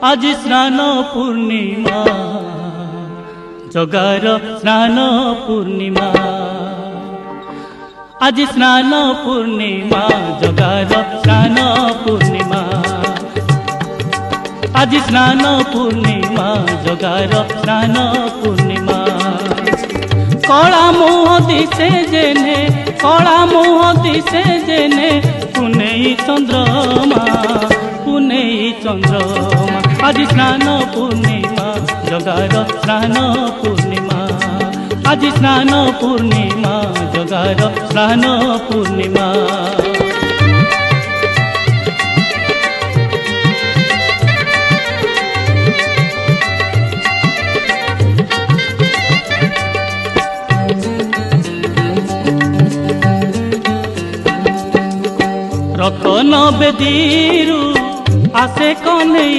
आज स्नान पूर्णिमा जगार स्नान पूर्णिमा आज स्नान पूर्णिमा जगार स्नान पूर्णिमा आज स्नान पूर्णिमा जगार स्नान पूर्णिमा कला मुह दिसे जेने कला मुह दिसे जेने पुनेई चंद्रमा पुनेई चंद्रमा आज स्नान पूर्णिमा जगार स्नान पूर्णिमा आज स्नान पूर्णिमा जगार स्नान पूर्णिमा रतन बेदीरू आसे कने